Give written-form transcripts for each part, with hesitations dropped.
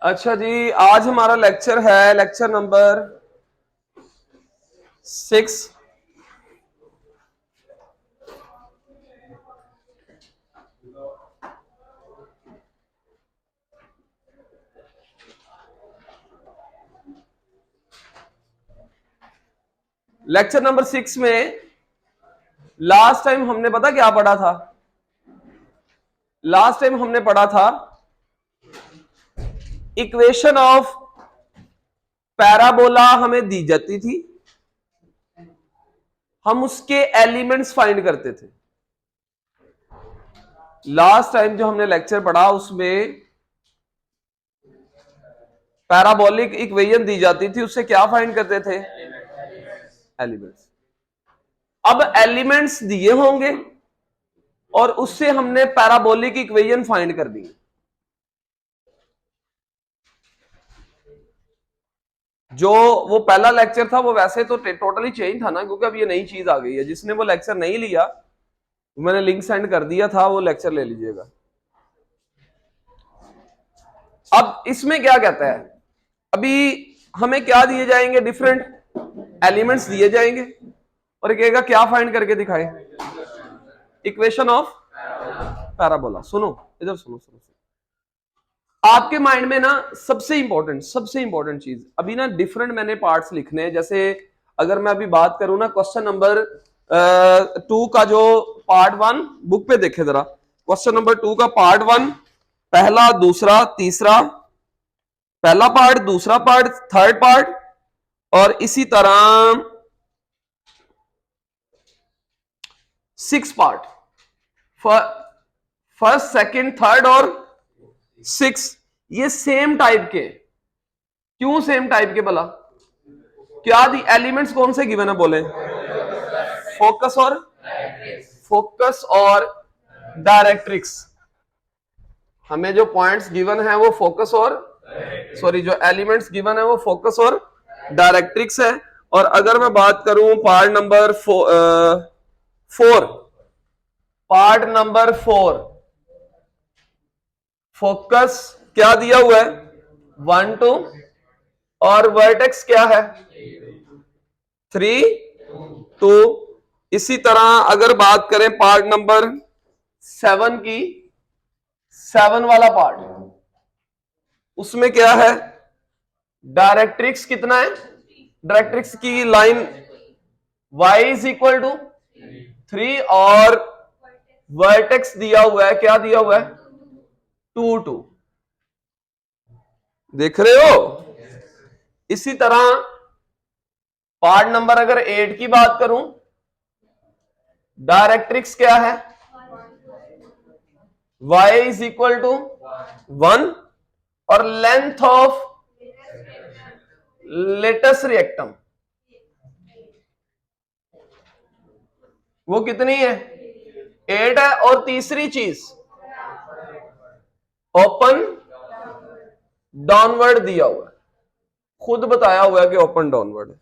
अच्छा जी, आज हमारा लेक्चर है लेक्चर नंबर 6। लेक्चर नंबर 6 में लास्ट टाइम हमने पता क्या पढ़ा था? लास्ट टाइम हमने पढ़ा था इक्वेशन ऑफ पैराबोला हमें दी जाती थी, हम उसके एलिमेंट्स फाइंड करते थे। लास्ट टाइम जो हमने लेक्चर पढ़ा उसमें पैराबोलिक इक्वेशन दी जाती थी, उससे क्या फाइंड करते थे? एलिमेंट्स। अब एलिमेंट्स दिए होंगे और उससे हमने पैराबोलिक इक्वेशन फाइंड कर दी। जो वो पहला लेक्चर था वो वैसे तो टोटली चेंज था ना, क्योंकि अब ये नई चीज आ गई है। जिसने वो लेक्चर नहीं लिया, मैंने लिंक सेंड कर दिया था, वो लेक्चर ले लीजिएगा। अब इसमें क्या कहता है, अभी हमें क्या दिए जाएंगे? डिफरेंट एलिमेंट्स दिए जाएंगे और कहेगा क्या फाइंड करके दिखाए? Equation of parabola. सुनो इधर, सुनो सुनो, आपके माइंड में ना सबसे इंपॉर्टेंट चीज, अभी ना डिफरेंट मैंने पार्ट्स लिखने हैं। जैसे अगर मैं अभी बात करूं ना, क्वेश्चन नंबर 2 का जो पार्ट 1 बुक पे देखे जरा, क्वेश्चन नंबर 2 का पार्ट 1, पहला, दूसरा, तीसरा, पहला पार्ट, दूसरा पार्ट, थर्ड पार्ट, और इसी तरह 6 पार्ट, फर्स्ट, सेकंड, थर्ड और 6, ये सेम टाइप के। क्यों सेम टाइप के भला? क्या दी एलिमेंट्स कौन से गिवन है बोले? फोकस और डायरेक्ट्रिक्स। हमें जो पॉइंट्स गिवन है वो फोकस और जो एलिमेंट्स गिवन है वो फोकस और डायरेक्ट्रिक्स है। और अगर मैं बात करूं part number 4, part number 4, focus क्या दिया हुआ है? 1 2, और वर्टेक्स क्या है? 3 2। इसी तरह अगर बात करें पार्ट नंबर 7 की, 7 वाला पार्ट, उसमें क्या है? डायरेक्ट्रिक्स कितना है? डायरेक्ट्रिक्स की line y is equal to 3, और वर्टेक्स दिया हुआ है, क्या दिया हुआ है? 2 2। देख रहे हो? इसी तरह पार्ट नंबर अगर 8 की बात करूं, डायरेक्ट्रिक्स क्या है? y इज इक्वल टू 1, और लेंथ ऑफ लेटस रिएक्टम वो कितनी है? 8 है। और तीसरी चीज ओपन डाउनवर्ड दिया हुआ है, खुद बताया हुआ है कि ओपन डाउनवर्ड है।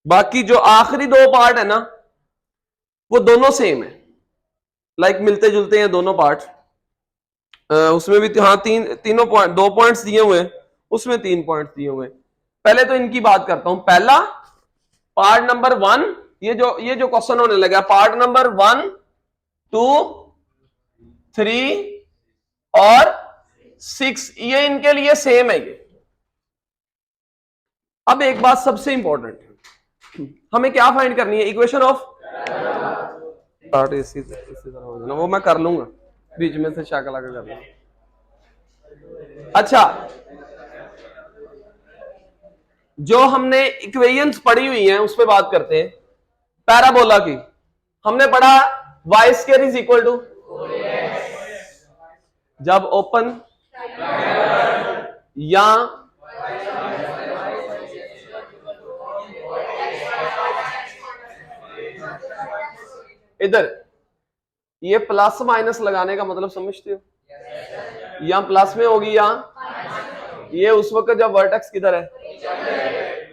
बाकी जो आखिरी 2 पार्ट है ना, वो दोनों सेम है, लाइक मिलते जुलते हैं दोनों पार्ट। उसमें भी हाँ तीनों पॉइंट, 2 पॉइंट्स दिए हुए हैं, उसमें 3 पॉइंट्स दिए हुए हैं। पहले तो इनकी बात करता हूं। पहला पार्ट नंबर 1, ये जो क्वेश्चन होने लगा, पार्ट नंबर 1 2 3 और 6, ये इनके लिए सेम है ये। अब एक बात सबसे इंपॉर्टेंट, हमें क्या फाइंड करनी है? इक्वेशन ऑफ इसी तरह हो जाना, वो मैं कर लूंगा, बीच में से शाखा लगा कर लूंगा। अच्छा, जो हमने इक्वेशंस पढ़ी हुई हैं उस पर बात करते हैं। पैराबोला की हमने पढ़ा y square is equal to, जब ओपन या इधर ये प्लस माइनस लगाने का मतलब समझते हो? यहां प्लस में होगी, यहां ये उस वक्त जब वर्टेक्स किधर है।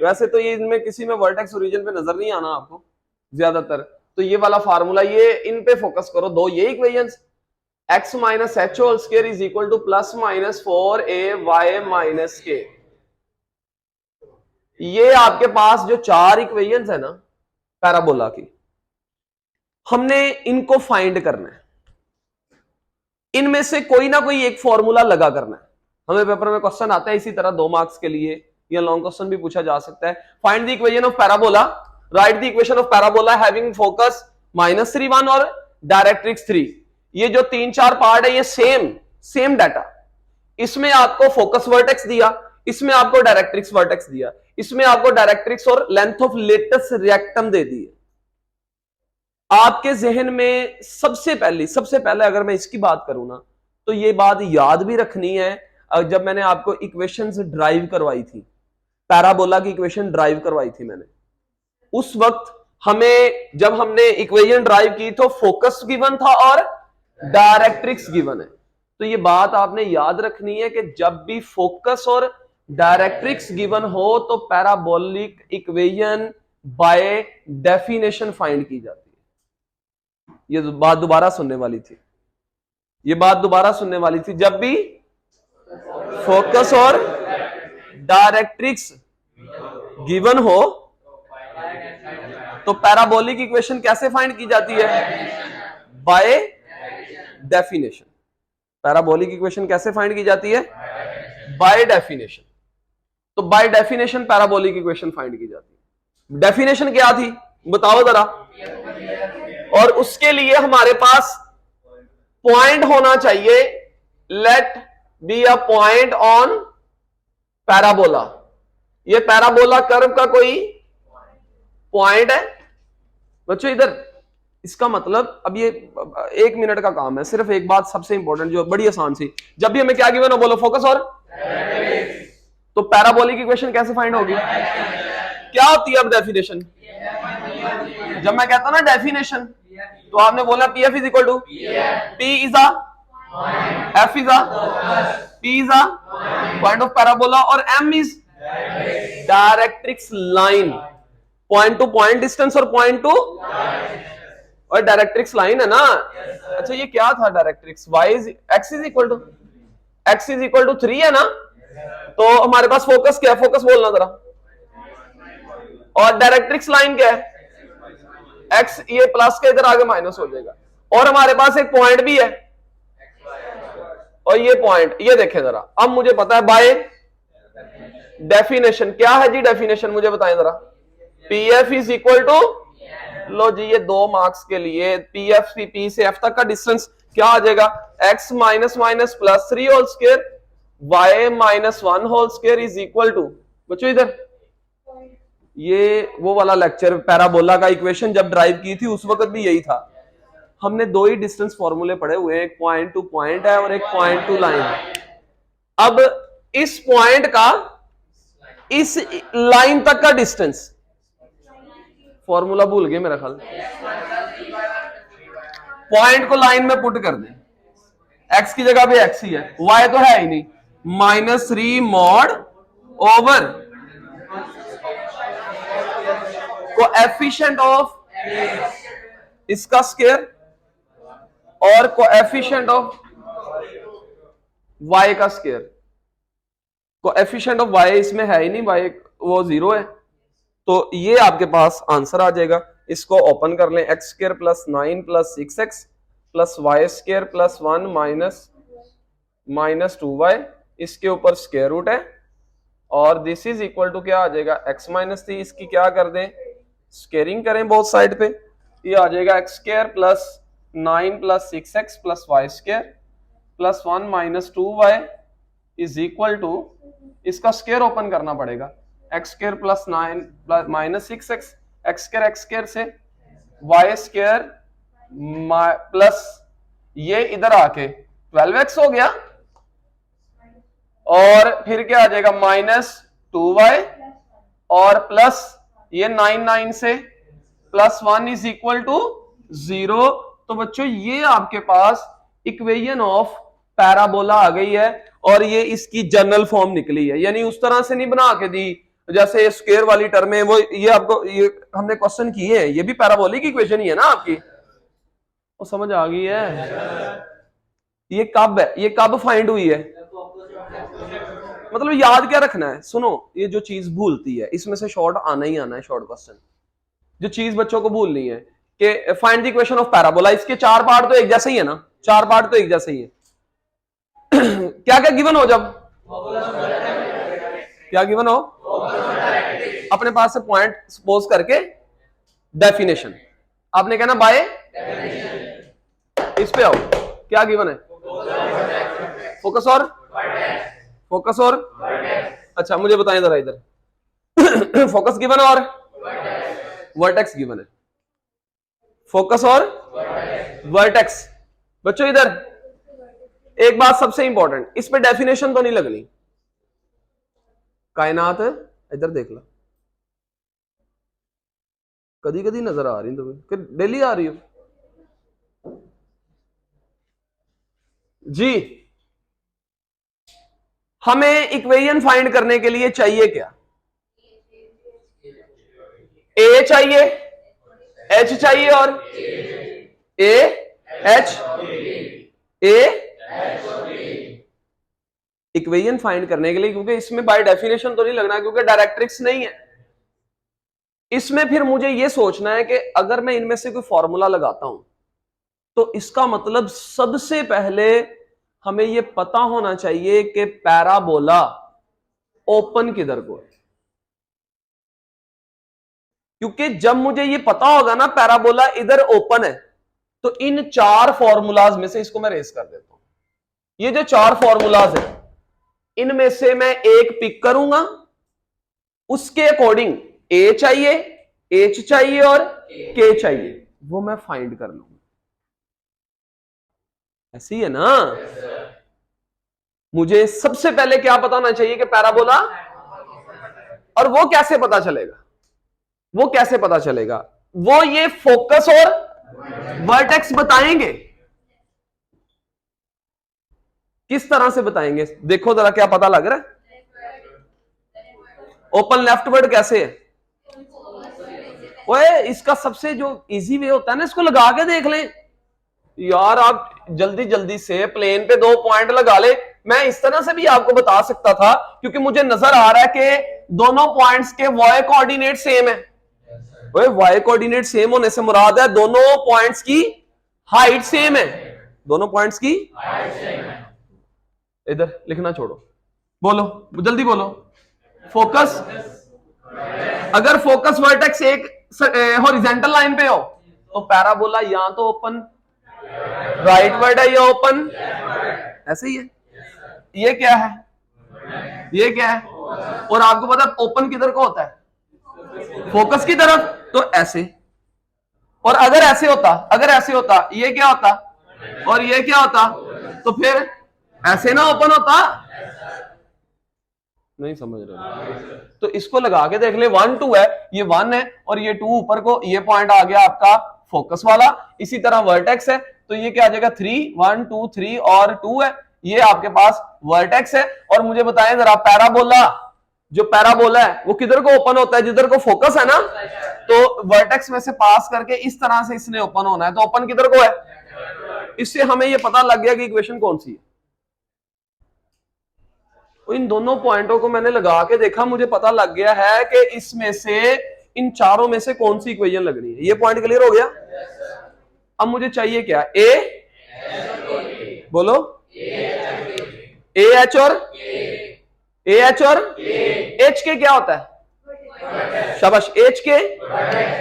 वैसे तो ये इनमें किसी में वर्टेक्स ओरिजिन पे नजर नहीं आना आपको ज्यादातर, तो ये वाला फार्मूला, ये इन पे फोकस करो। 2 ये equations, x minus H whole square is equal to plus minus 4ay minus k. ये आपके पास जो चार इक्वेशंस है ना पैराबोला की, हमने इनको फाइंड करना है। इनमें से कोई ना कोई एक फॉर्मूला लगा करना है। हमें पेपर में क्वेश्चन आता है इसी तरह 2 मार्क्स के लिए, या लॉन्ग क्वेश्चन भी पूछा जा सकता है। Find the equation of parabola, right the equation of parabola having focus -3 1 और डायरेक्ट्रिक्स 3। ये जो 3-4 पार्ट है ये सेम डाटा। इसमें आपको फोकस वर्टेक्स दिया, इसमें आपको डायरेक्ट्रिक्स वर्टेक्स दिया, इसमें आपको डायरेक्ट्रिक्स और लेंथ ऑफ लेटेस्ट रिएक्टम दे दिए। आपके जहन में सबसे पहले अगर मैं इसकी बात करूं ना, तो ये बात याद भी रखनी है। जब मैंने आपको इक्वेशंस ड्राइव करवाई थी, पैराबोला की इक्वेशन ड्राइव करवाई थी मैंने, उस वक्त जब हमने इक्वेशन ड्राइव की तो फोकस गिवन था और डायरेक्ट्रिक्स गिवन है। तो ये बात आपने याद रखनी है कि जब भी फोकस और डायरेक्ट्रिक्स गिवन हो तो parabolic equation by definition find की जाती है। ये बात दोबारा सुनने वाली थी। जब भी फोकस और डायरेक्ट्रिक्स गिवन हो तो पैराबोलिक इक्वेशन कैसे फाइंड की जाती है? By definition. पैराबोलिक इक्वेशन कैसे फाइंड की जाती है? By definition. तो by definition parabolic equation find की जाती है। डेफिनेशन क्या थी बताओ जरा। और उसके लिए हमारे पास पॉइंट होना चाहिए, let be a point on parabola. ये पैराबोला कर्व का कोई पॉइंट है बच्चों इधर। इसका मतलब अब ये 1 मिनट का काम है, सिर्फ एक बात सबसे इंपॉर्टेंट जो बड़ी आसान सी, जब भी हमें क्या गिवन हो बोलो फोकस और तो पैराबोलिक इक्वेशन कैसे फाइंड होगी? क्या होती है अब डेफिनेशन? जब मैं कहता ना डेफिनेशन तो आपने बोला P F is equal to P is a F is a P is a point of parabola और M is directrix line, point to point distance और पॉइंट टू और डायरेक्ट्रिक्स लाइन है ना। अच्छा ये क्या था directrix? X is equal to 3 है ना। तो हमारे पास फोकस क्या है? फोकस बोलना जरा। और डायरेक्ट्रिक्स लाइन क्या है? एक्स, ये प्लस के इधर आगे माइनस हो जाएगा। और हमारे पास एक पॉइंट भी है और ये पॉइंट, ये देखें जरा। अब मुझे पता है बाय डेफिनेशन क्या है जी? डेफिनेशन मुझे बताएं जरा। P F is equal to, लो जी ये 2 मार्क्स के लिए पी एफ पी से एफ तक का डिस्टेंस क्या आ जाएगा? X minus minus plus 3 whole square Y minus 1 whole square is equal to, बच्चों इधर ये वो वाला लेक्चर पैराबोला का इक्वेशन जब ड्राइव की थी उस वक्त भी यही था। हमने 2 ही डिस्टेंस फॉर्मूले पढ़े हुए हैं, एक पॉइंट टू पॉइंट है और एक पॉइंट टू लाइन है। अब इस पॉइंट का इस लाइन तक का डिस्टेंस, फॉर्मूला भूल गए मेरा ख्याल, पॉइंट को लाइन में पुट कर दें, एक्स की जगह पे एक्स ही है, वाई तो है ही नहीं, -3 मॉड ओवर कोएफिशिएंट ऑफ इसका स्क्वायर और कोएफिशिएंट ऑफ y का स्क्वायर। कोएफिशिएंट ऑफ y इसमें है ही नहीं, y वो 0 है। तो ये आपके पास आंसर आ जाएगा। इसको ओपन कर लें, x square plus 9 plus 6x plus y square plus 1 minus 2y, इसके ऊपर स्क्वायर रूट है और दिस इज इक्वल टू क्या आ जाएगा? x minus 3। इसकी क्या कर दें? स्क्वेयरिंग करें बोथ साइड पे, ये आ जाएगा x square plus 9 plus 6x plus y square plus 1 minus 2y is equal to, इसका स्क्वायर ओपन करना पड़ेगा, x square plus 9 plus minus 6x, x square से वाई स्क्वायर प्लस ये इधर आके 12x हो गया और फिर क्या आ जाएगा? -2y और प्लस ये 9 से प्लस 1 इज इक्वल टू 0। तो बच्चों ये आपके पास इक्वेशन ऑफ पैराबोला आ गई है और ये इसकी जनरल फॉर्म निकली है। यानी उस तरह से नहीं बना के दी जैसे स्क्वायर वाली टर्म है, वो ये आपको ये हमने क्वेश्चन किए हैं, ये भी पैराबोलिक इक्वेशन ही है ना आपकी, वो समझ आ गई है। ये कब है, ये कब फाइंड हुई है? मतलब याद क्या रखना है, सुनो, ये जो चीज भूलती है इसमें से शॉर्ट आना ही आना है, शॉर्ट क्वेश्चन। जो चीज बच्चों को भूलनी है कि find the equation of parabola, इसके 4 पार्ट तो एक जैसे ही है ना, 4 पार्ट तो एक जैसे ही है। क्या क्या गिवन हो, जब क्या गिवन हो, अपने पास से पॉइंट सपोज करके डेफिनेशन, आपने कहना बाय, इस पे आओ, क्या गिवन है, फोकस और फोकस और अच्छा मुझे बताएं जरा इधर फोकस गिवन और वर्टेक्स गिवन है, फोकस और वर्टेक्स। बच्चों इधर एक बात सबसे इंपॉर्टेंट, इस पे डेफिनेशन तो नहीं लगनी, कायनात है, इधर देख लो, कदी कदी नजर आ रही तुम्हें कि डेली आ रही हो जी। हमें इक्वेशन फाइंड करने के लिए चाहिए क्या, ए चाहिए, एच चाहिए और A H A equation find करने के लिए, क्योंकि इसमें बाय डेफिनेशन तो नहीं लगना, क्योंकि डायरेक्ट्रिक्स नहीं है इसमें। फिर मुझे यह सोचना है कि अगर मैं इनमें से कोई फॉर्मूला लगाता हूं तो इसका मतलब सबसे पहले हमें यह पता होना चाहिए कि पैराबोला ओपन किधर को है, क्योंकि जब मुझे यह पता होगा ना पैराबोला इधर ओपन है, तो इन 4 फॉर्मूलाज में से इसको मैं रेस कर देता हूं। ये जो 4 फॉर्मूलाज है इनमें से मैं एक पिक करूंगा, उसके अकॉर्डिंग ए चाहिए, एच चाहिए और के चाहिए, वो मैं फाइंड कर लूंगा। ऐसी है ना? मुझे सबसे पहले क्या पता होना चाहिए कि पैराबोला, और वो कैसे पता चलेगा, वो कैसे पता चलेगा, वो ये फोकस और वर्टेक्स बताएंगे। किस तरह से बताएंगे, देखो जरा क्या पता लग रहा है। ओपन लेफ्टवर्ड कैसे है, ओए इसका सबसे जो इजी वे होता है ना, इसको लगा के देख लें यार, आप जल्दी जल्दी से प्लेन पे 2 पॉइंट लगा ले। मैं इस तरह से भी आपको बता सकता था, क्योंकि मुझे नजर आ रहा है कि दोनों पॉइंट्स के वाई कोऑर्डिनेट सेम है। ओए वाई कोऑर्डिनेट सेम होने से मुराद है दोनों पॉइंट्स की हाइट सेम है, दोनों पॉइंट्स की हाइट सेम है। इधर लिखना छोड़ो, बोलो जल्दी बोलो, फोकस, अगर फोकस वर्टेक्स एक हॉरिजॉन्टल लाइन पे हो तो पैराबोला या तो ओपन राइट वर्ड है या ओपन, ऐसे ही है। ये क्या है, ये क्या है, और आपको पता है ओपन किधर को होता है, फोकस की तरफ, तो ऐसे। और अगर ऐसे होता, अगर ऐसे होता, ये क्या होता और ये क्या होता, तो फिर ऐसे ना ओपन होता। नहीं समझ रहे, तो इसको लगा के देख ले, 1 2 है, ये 1 है और ये 2 ऊपर को, ये पॉइंट आ गया आपका फोकस वाला। इसी तरह वर्टेक्स है तो ये क्या आ जाएगा, 3 1 2 3 और 2 है, ये आपके पास वर्टेक्स है। और मुझे बताएं जरा पैराबोला, जो पैराबोला है वो किधर को ओपन होता है, जिधर को फोकस है ना, तो वर्टेक्स में से पास करके इस तरह से इसने ओपन होना है, तो ओपन किधर को है। इससे हमें ये पता लग गया कि इक्वेशन कौन सी है। इन दोनों पॉइंटों को मैंने लगा के देखा, मुझे पता लग गया है कि इसमें से, इन चारों में से कौन सी इक्वेशन लगनी है। ये पॉइंट क्लियर हो गया। अब मुझे चाहिए क्या, ए, बोलो, ए एच और ए एच और एच के क्या होता है, शाबाश, एच के,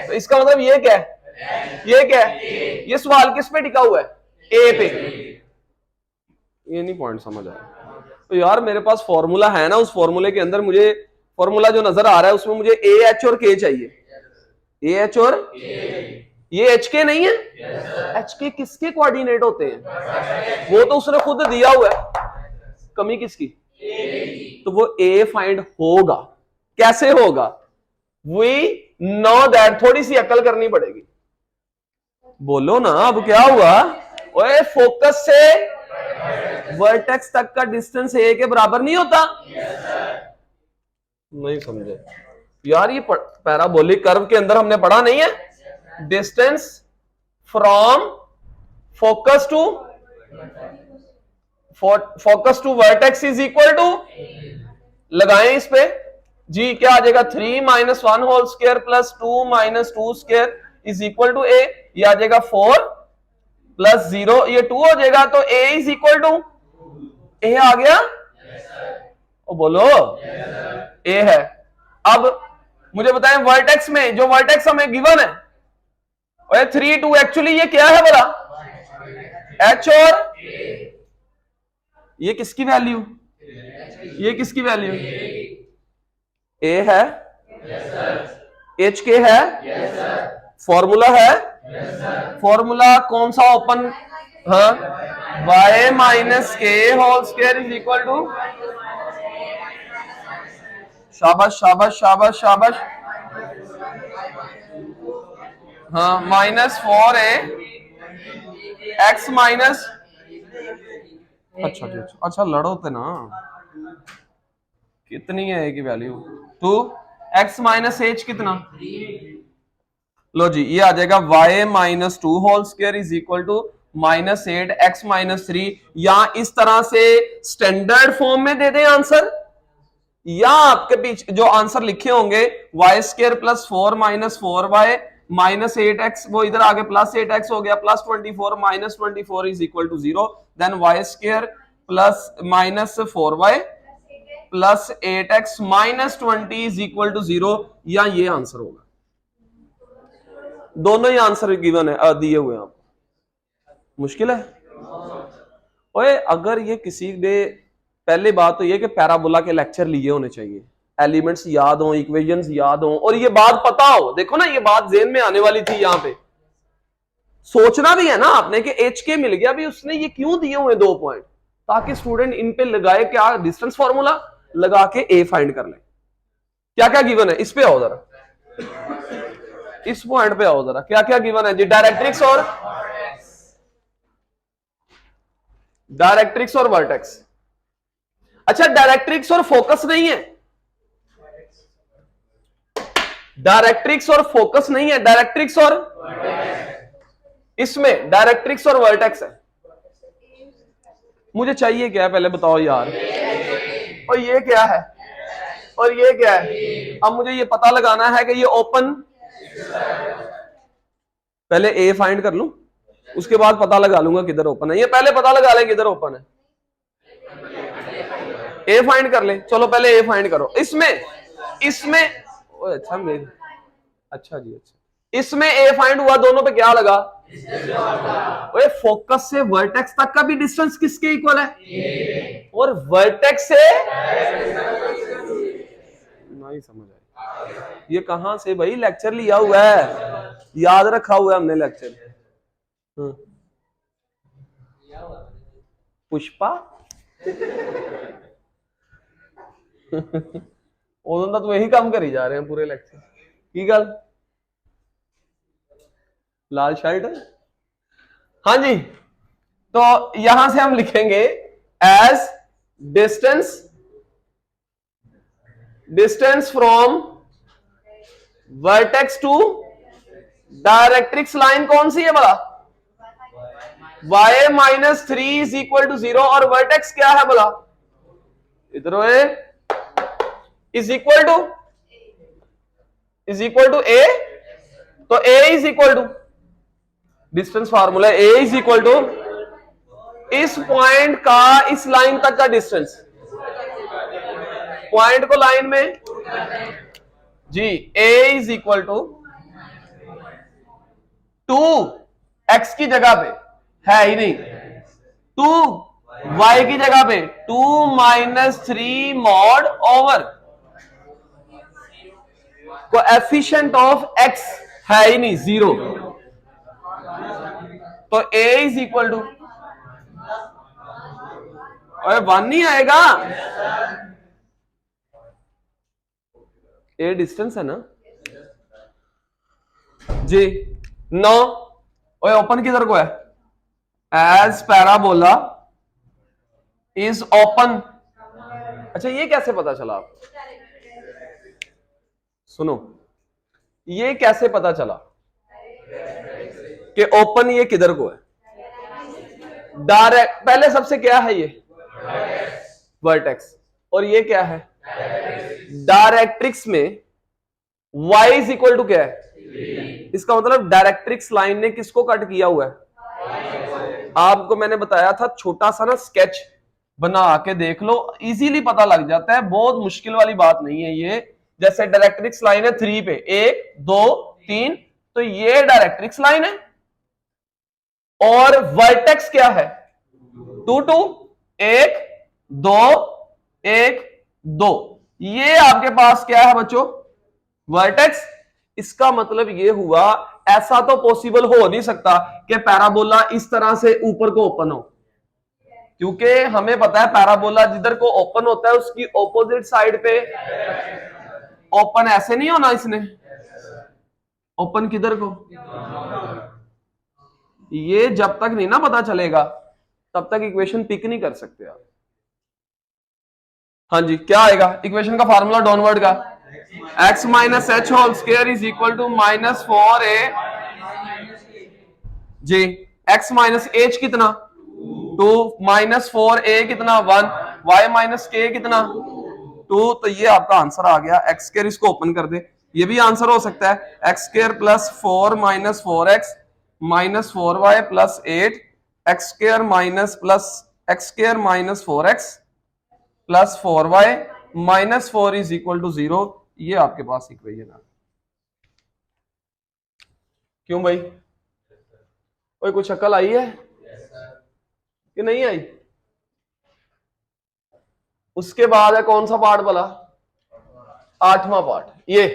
तो इसका मतलब ये क्या है, ये क्या है, ये सवाल किस पे टिका हुआ है, ए पे। ये नहीं पॉइंट समझ आया तो यार मेरे पास फॉर्मूला है ना, उस फॉर्मूले के अंदर मुझे फॉर्मूला जो नजर आ रहा है उसमें मुझे ए एच और के चाहिए, ए एच और ये एच के नहीं है, एच के किसके कोऑर्डिनेट होते हैं, वो तो उसने खुद दिया हुआ है, कमी किसकी, तो वो ए फाइंड होगा। कैसे होगा, वी नो दैट, थोड़ी सी अकल करनी पड़ेगी। बोलो ना, अब क्या हुआ, ओए फोकस से वर्टेक्स तक का डिस्टेंस ए के बराबर नहीं होता। नहीं समझे यार, ये पैराबोलिक कर्व के अंदर हमने पढ़ा नहीं है, distance from focus to focus to vertex is equal to, लगाएं इस पे जी, क्या आ जाएगा 3 minus 1 whole square plus 2 minus 2 square is equal to A, ये आ जाएगा 4 प्लस 0, ये 2 हो जाएगा, तो ए इज इक्वल टू, ए आ गया, ओ बोलो ए है। अब मुझे बताएं वर्टेक्स में, जो वर्टेक्स हमें गिवन है 3 2, एक्चुअली ये क्या है बोला, एच, और ये किसकी वैल्यू, ये किसकी वैल्यू, ए है, एच के है, फॉर्मूला है, फॉर्मूला कौन सा ओपन, हाँ, y minus k whole square is equal to, शाबाश शाबाश शाबाश शाबाश, हाँ, माइनस 4a एक्स माइनस, अच्छा जी अच्छा, लड़ो तो ना, कितनी है ए की वैल्यू 2, एक्स माइनस एच कितना, लो जी, ये आ जाएगा y minus 2 whole square is equal to minus 8 x minus 3, या इस तरह से स्टैंडर्ड फॉर्म में दे दें आंसर, या आपके पीछे जो आंसर लिखे होंगे y square plus 4 minus 4y minus 8x, वो इधर आगे प्लस 8x हो गया, plus 24 minus 24 is equal to 0, then y square plus minus 4y plus 8x minus 20 is equal to 0, या ये आंसर होगा। दोनों ही आंसर गिवन है, दिए हुए हैं आपको, मुश्किल है ओए। अगर ये किसी ने, पहली बात तो ये कि पैराबोला के लेक्चर लिए होने चाहिए, एलिमेंट्स याद हो, इक्वेशंस याद हो, और ये बात पता हो, देखो ना ये बात ज़हन में आने वाली थी, यहां पे सोचना भी है ना आपने कि एच के मिल गया भी, उसने ये क्यों दिए हुए 2 पॉइंट, ताकि स्टूडेंट इन पे लगाए क्या, डिस्टेंस फॉर्मूला लगा के ए फाइंड कर ले। क्या क्या गिवन है, इस पे आओ जरा, इस पॉइंट पे आओ जरा, क्या क्या गिवन है जी, डायरेक्ट्रिक्स और वर्टेक्स। अच्छा, डायरेक्ट्रिक्स और फोकस नहीं है, डायरेक्ट्रिक्स और फोकस नहीं है, डायरेक्ट्रिक्स और, इसमें डायरेक्ट्रिक्स और वर्टेक्स है। मुझे चाहिए क्या है पहले बताओ यार, और ये क्या है, और ये क्या है, अब मुझे ये पता लगाना है कि ये ओपन, पहले ए फाइंड कर लूं, उसके बाद पता लगा लूंगा किधर ओपन है, ये पहले पता लगा लें किधर ओपन है, ए फाइंड कर ले, चलो पहले ए फाइंड करो। इसमें अच्छा मेरी, अच्छा जी अच्छा, इसमें ए फाइंड हुआ, दोनों पे क्या लगा, ओए फोकस से वर्टेक्स तक का भी डिस्टेंस किसके इक्वल है, और वर्टेक्स से, नहीं समझ आया, ये कहां से भाई लेक्चर लिया हुआ है, याद रखा हुआ है हमने लेक्चर, पुष्पा उदों तो यही काम करी जा रहे हैं पूरे लेक्चर की गल, लाल शर्ट, हाँ जी, तो यहां से हम लिखेंगे as distance from vertex to directrix line कौन सी है बोला, y minus 3 is equal to 0, और वर्टेक्स क्या है बोला, इधर इज इक्वल टू ए, तो a is equal to, distance formula a is equal to इस पॉइंट का इस लाइन तक का डिस्टेंस, पॉइंट को लाइन में जी, a is equal to 2x की जगह पे है ही नहीं, 2y की जगह पे 2 minus 3 mod over coefficient of x है ही नहीं 0, तो a इज इक्वल टू, और 1 नहीं आएगा, a डिस्टेंस है ना जी, 9, और ओपन किधर को है, एज पैराबोला इज ओपन। अच्छा ये कैसे पता चला आपको, सुनो, ये कैसे पता चला कि ओपन ये किधर को है, डायरेक्ट, पहले सबसे क्या है ये वर्टेक्स, और ये क्या है डायरेक्ट्रिक्स में y इज इक्वल टू क्या है, इसका मतलब डायरेक्ट्रिक्स लाइन ने किसको कट किया हुआ है। आपको मैंने बताया था छोटा सा ना स्केच बना के देख लो, इजीली पता लग जाता है, बहुत मुश्किल वाली बात नहीं है ये। जैसे डायरेक्ट्रिक्स लाइन है 3 पे, 1 2 3, तो ये डायरेक्ट्रिक्स लाइन है, और वर्टेक्स क्या है 2 2, 1 2 1 2, ये आपके पास क्या है बच्चों वर्टेक्स। इसका मतलब ये हुआ ऐसा तो पॉसिबल हो नहीं सकता कि पैराबोला इस तरह से ऊपर को ओपन हो, क्योंकि हमें पता है पैराबोला जिधर को ओपन होता है उसकी ऑपोजिट साइड पे ओपन ऐसे नहीं होना, इसने ओपन किधर को, ये जब तक नहीं ना पता चलेगा तब तक इक्वेशन पिक नहीं कर सकते आप। हाँ जी, क्या आएगा इक्वेशन का फार्मूला डाउनवर्ड का, x minus H whole square is equal to minus 4a जी, x माइनस एच कितना 2, माइनस 4a कितना 1, y माइनस k कितना 2, तो ये आपका आंसर आ गया। x स्क्वायर इसको ओपन कर दे, ये भी आंसर हो सकता है, x square plus 4 minus 4x minus 4y plus 8, x square minus plus x square minus 4x plus 4y minus 4 is equal to 0, ये आपके पास इक्वेशन है। क्यों भाई, कोई कुछ अकल आई है कि नहीं आई। उसके बाद है कौन सा पार्ट बोला, 8वां पार्ट, ये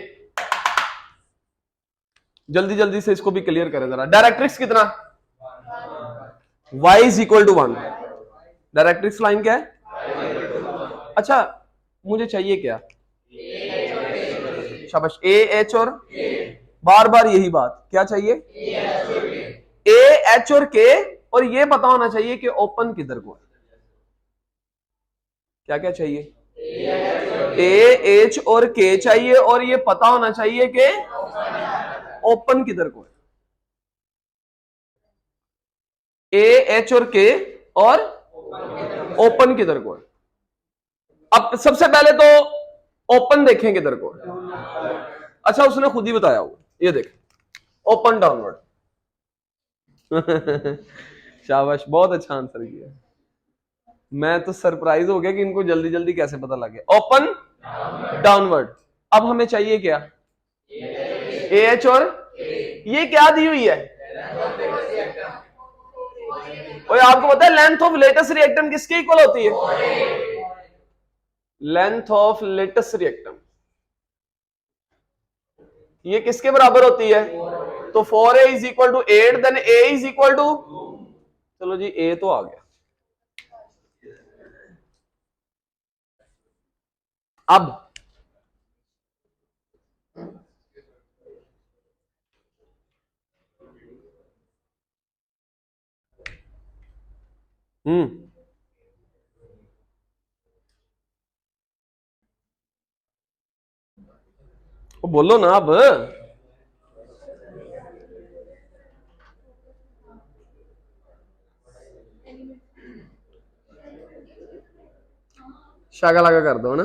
जल्दी जल्दी से इसको भी क्लियर करें जरा। डायरेक्ट्रिक्स कितना, y is equal to 1, directrix line क्या है, अच्छा मुझे चाहिए क्या, शाबाश ए एच और बार बार यही बात, क्या चाहिए ए एच और के, और ये पता होना चाहिए कि ओपन किधर को है, क्या क्या चाहिए ए एच और के चाहिए, और ये पता होना चाहिए कि ओपन किधर को है, ए एच और के और ओपन किधर को है। अब सबसे पहले तो ओपन देखें किधर को है, अच्छा उसने खुद ही बताया हुआ, ये देख ओपन डाउनवर्ड शाबाश, बहुत अच्छा आंसर किया, मैं तो सरप्राइज हो गया कि इनको जल्दी जल्दी कैसे पता लग गया। ओपन डाउनवर्ड, अब हमें चाहिए क्या ए एच, और ये क्या दी हुई है, और आपको पता है लेंथ ऑफ लेटेस्ट रिएक्टेंट किसके इक्वल होती है, लेंथ ऑफ लेटेस्ट रिएक्टेंट ये किसके बराबर होती है, तो 4a is equal to 8, then a is equal to, चलो जी a तो आ गया। अब वो बोलो ना अब, शागा लागा कर दो ना,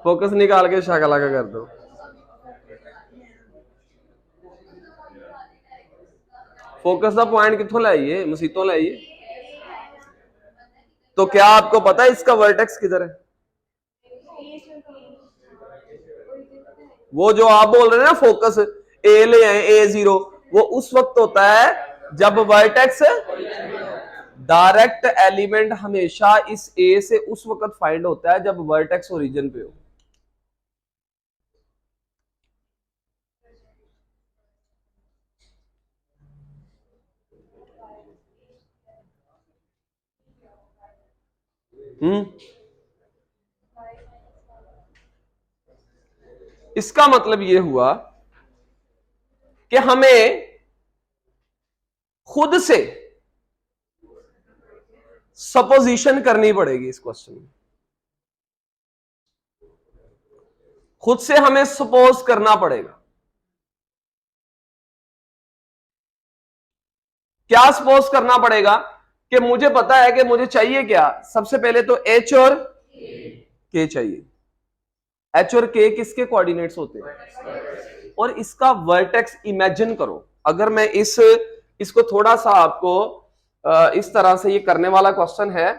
फोकस निकाल के शागा लागा कर दो। फोकस का पॉइंट कितों लाइए, मसीतों लाइए। तो क्या आपको पता है इसका वर्टेक्स किधर है, वो जो आप बोल रहे हैं ना फोकस ए ले आए A0, वो उस वक्त होता है जब वर्टेक्स, डायरेक्ट एलिमेंट हमेशा इस ए से उस वक्त फाइंड होता है जब वर्टेक्स ओरिजिन पे हो। इसका मतलब यह हुआ कि हमें खुद से सपोजिशन करनी पड़ेगी इस क्वेश्चन में, खुद से हमें सपोज करना पड़ेगा। क्या सपोज करना पड़ेगा कि मुझे पता है कि मुझे चाहिए क्या, सबसे पहले तो एच और के चाहिए। एच और के किसके कोऑर्डिनेट्स होते हैं, और इसका वर्टेक्स इमेजिन करो। अगर मैं इसको थोड़ा सा आपको इस तरह से, ये करने वाला क्वेश्चन है।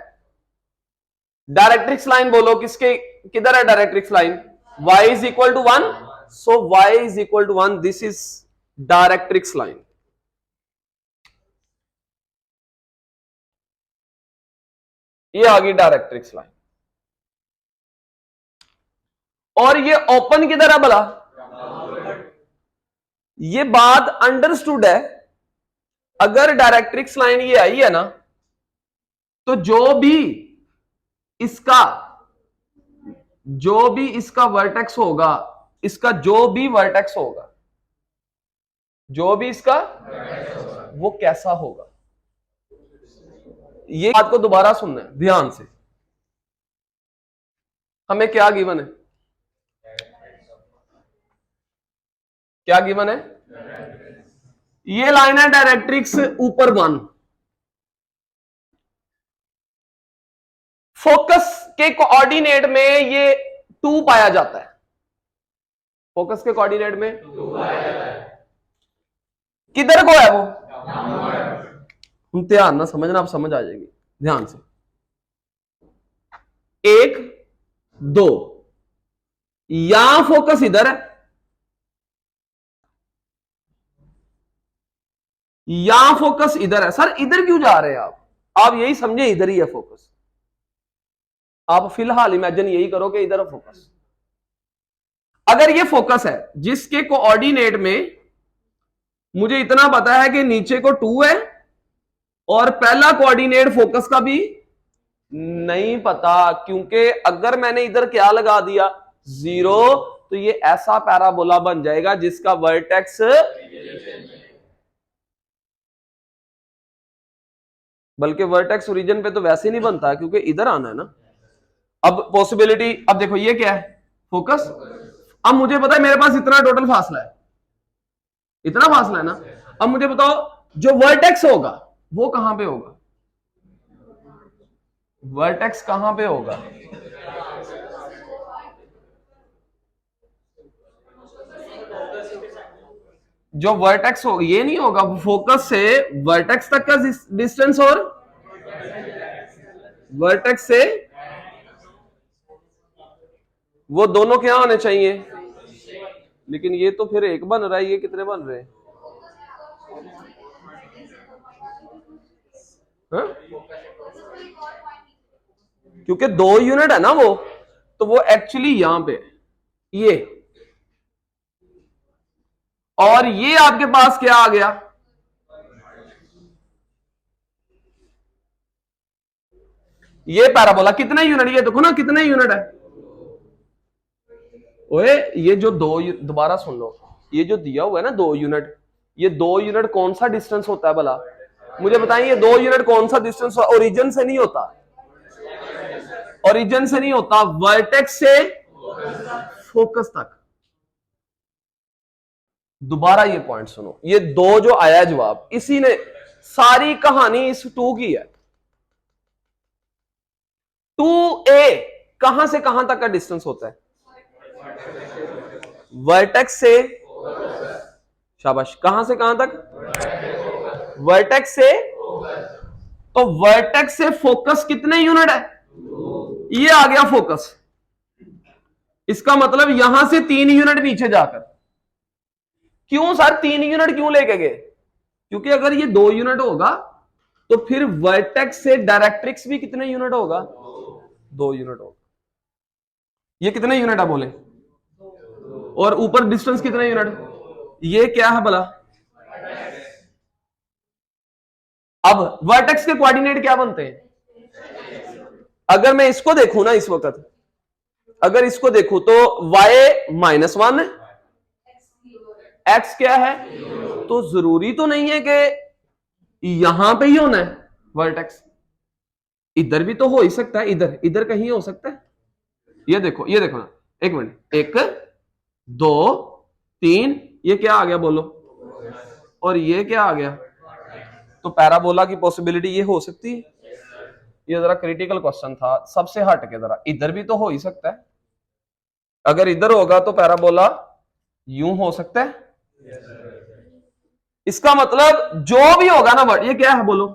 डायरेक्ट्रिक्स लाइन बोलो किसके, किधर है directrix line, y is equal to 1, so y is equal to 1, this is directrix line. ये आ गई डायरेक्ट्रिक्स लाइन, और ये ओपन किधर है भला, ये बात अंडरस्टूड है। अगर डायरेक्ट्रिक्स लाइन ये आई है ना, तो जो भी इसका वर्टेक्स होगा, इसका जो भी वर्टेक्स होगा, जो भी इसका वो कैसा होगा, ये बात को दोबारा सुनना है ध्यान से। हमें क्या गिवन है, क्या गिवन है, ये लाइन है डायरेक्ट्रिक्स ऊपर 1, फोकस के कोऑर्डिनेट में ये 2 पाया जाता है, फोकस के कोऑर्डिनेट में 2 पाया जाता है। किधर को है वो, हम ध्यान ना समझना, आप समझ आ जाएगी ध्यान से। 1 2, यहां फोकस इधर है, यहां फोकस इधर है। सर इधर क्यों जा रहे हैं आप यही समझे इधर ही है फोकस। आप फिलहाल इमेजिन यही करो कि इधर है फोकस। अगर ये फोकस है जिसके कोऑर्डिनेट में मुझे इतना पता है कि नीचे को 2 है, और पहला कोऑर्डिनेट फोकस का भी नहीं पता, क्योंकि अगर मैंने इधर क्या लगा दिया 0, तो ये ऐसा पैराबोला बन जाएगा जिसका वर्टेक्स, बल्कि वर्टेक्स ओरिजिन पे तो वैसे नहीं बनता है क्योंकि इधर आना है ना। अब पॉसिबिलिटी, अब देखो ये क्या है फोकस, अब मुझे पता है मेरे पास इतना टोटल फासला है, इतना फासला है ना। अब मुझे बताओ जो वर्टेक्स होगा वो कहां पे होगा, वर्टेक्स कहां पे होगा, जो वर्टेक्स होगा ये नहीं होगा, फोकस से वर्टेक्स तक का डिस्टेंस और वर्टेक्स से वो दोनों क्या होने चाहिए, लेकिन ये तो फिर एक बन रहा है, ये कितने बन रहे हैं, हाँ? क्योंकि 2 यूनिट है ना वो, तो वो एक्चुअली यहां पे ये, और ये आपके पास क्या आ गया, ये पैराबोला कितने यूनिट, ये देखो ना कितने यूनिट है। ओए ये जो 2, दोबारा सुन लो, ये जो दिया हुआ है ना 2 यूनिट, ये 2 यूनिट कौन सा डिस्टेंस होता है भला, मुझे बताइए ये 2 यूनिट कौन सा डिस्टेंस, ओरिजिन से नहीं होता, ओरिजिन से नहीं होता, वर्टेक्स से फोकस तक। दोबारा ये पॉइंट सुनो, ये 2 जो आया जवाब, इसी ने सारी कहानी इस 2 की है। 2a कहां से कहां तक का डिस्टेंस होता है, वर्टेक्स से, शाबाश, कहां से कहां तक, वर्टेक्स से, तो वर्टेक्स से फोकस कितने यूनिट है, ये आ गया फोकस, इसका मतलब यहां से 3 यूनिट नीचे जाकर। क्यों सर 3 यूनिट क्यों लेके गए, क्योंकि अगर ये 2 यूनिट होगा तो फिर वर्टेक्स से डायरेक्ट्रिक्स भी कितने यूनिट होगा, 2 यूनिट होगा। ये कितने यूनिट है बोले, और ऊपर डिस्टेंस कितने यूनिट, ये क्या है भला। अब वर्टेक्स के कोऑर्डिनेट क्या बनते हैं, अगर मैं इसको देखूं ना इस वक्त, अगर इसको देखूं तो y-1 है, x क्या है, तो जरूरी तो नहीं है कि यहां पे ही होना है वर्टेक्स, इधर भी तो हो ही सकता है, इधर इधर कहीं हो सकता है। ये देखो ना, एक मिनट, 1 2 3, ये क्या आ गया बोलो, और ये क्या आ गया, तो पैराबोला की पॉसिबिलिटी ये हो सकती है। ये जरा क्रिटिकल क्वेश्चन था, सबसे हट के जरा इधर भी तो हो ही सकता है। अगर इधर होगा तो पैराबोला यूं हो सकता है। इसका मतलब जो भी होगा ना बट, ये क्या है बोलो,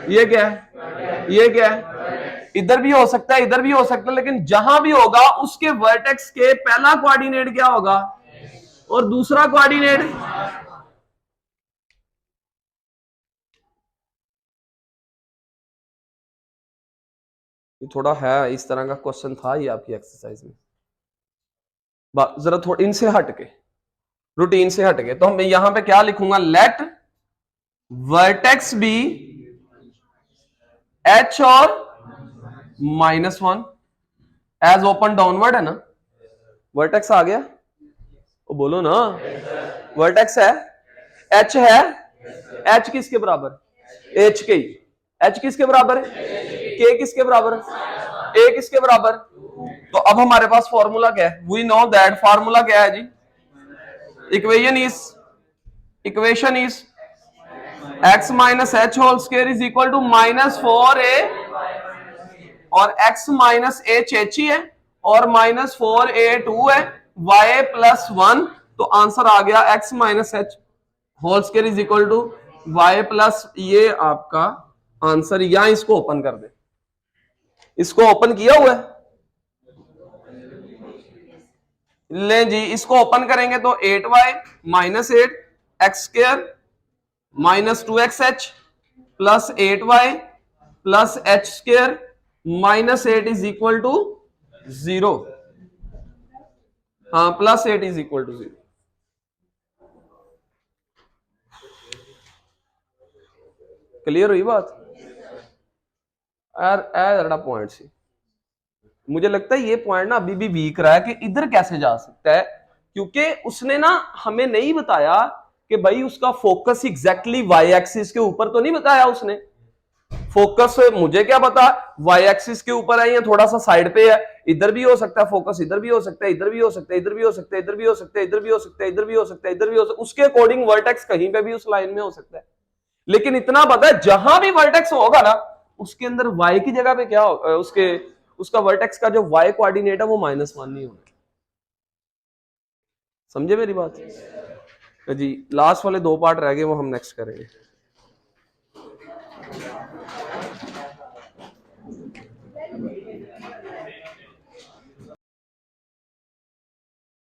ये क्या है, ये क्या है, इधर भी हो सकता है, इधर भी हो सकता है, लेकिन जहां भी होगा उसके वर्टेक्स के पहला कोऑर्डिनेट क्या होगा और दूसरा कोऑर्डिनेट। ये थोड़ा है इस तरह का क्वेश्चन था ये आपकी एक्सरसाइज में, जरा थोड़ा इनसे हट के, रूटीन से हट के। तो मैं यहां पे क्या लिखूंगा, लेट वर्टेक्स बी एच और -1 एज ओपन डाउनवर्ड है ना, वर्टेक्स आ गया, वो बोलो ना, वर्टेक्स है, एच है, एच किसके बराबर, एच के, एच किसके बराबर है, के किसके बराबर है, ए किसके बराबर। तो अब हमारे पास फॉर्मूला क्या है, वी नो दैट, फॉर्मूला क्या है जी, equation is x minus H whole square is equal to -4a और x माइनस एच एच ही है और -4a2 है, y प्लस 1। तो आंसर आ गया x minus H whole square is equal to y plus, ये आपका आंसर। यहां इसको ओपन कर दे, इसको ओपन किया हुआ है, ले जी, इसको ओपन करेंगे तो 8y minus 8 x square -2xh plus 8y प्लस h square -8 is equal to 0। हाँ, +8 इज इक्वल टू 0। क्लियर हुई बात यार, जरा पॉइंट सी, मुझे लगता है ये पॉइंट ना अभी भी वीक रहा है कि इधर कैसे जा सकता है, क्योंकि उसने ना हमें नहीं बताया कि भाई उसका फोकस एग्जैक्टली वाई एक्सिस के ऊपर तो नहीं बताया उसने। फोकस मुझे क्या पता वाई एक्सिस के ऊपर है या थोड़ा सा साइड पे है, इधर भी हो सकता है फोकस, इधर भी हो सकता है, इधर भी हो सकता है, इधर भी हो सकता है, इधर भी हो सकता है, इधर भी हो सकता है, इधर भी हो सकता है, इधर भी हो सकता है, उसके अकॉर्डिंग वर्टेक्स कहीं पे भी उस लाइन में हो सकता है। लेकिन इतना पता है जहां भी वर्टेक्स होगा ना उसके अंदर वाई की जगह पे क्या होगा, उसका वर्टेक्स का जो वाई कोऑर्डिनेट है वो -1 नहीं होना। समझे मेरी बात जी, लास्ट वाले 2 पार्ट रह गए वो हम नेक्स्ट करेंगे।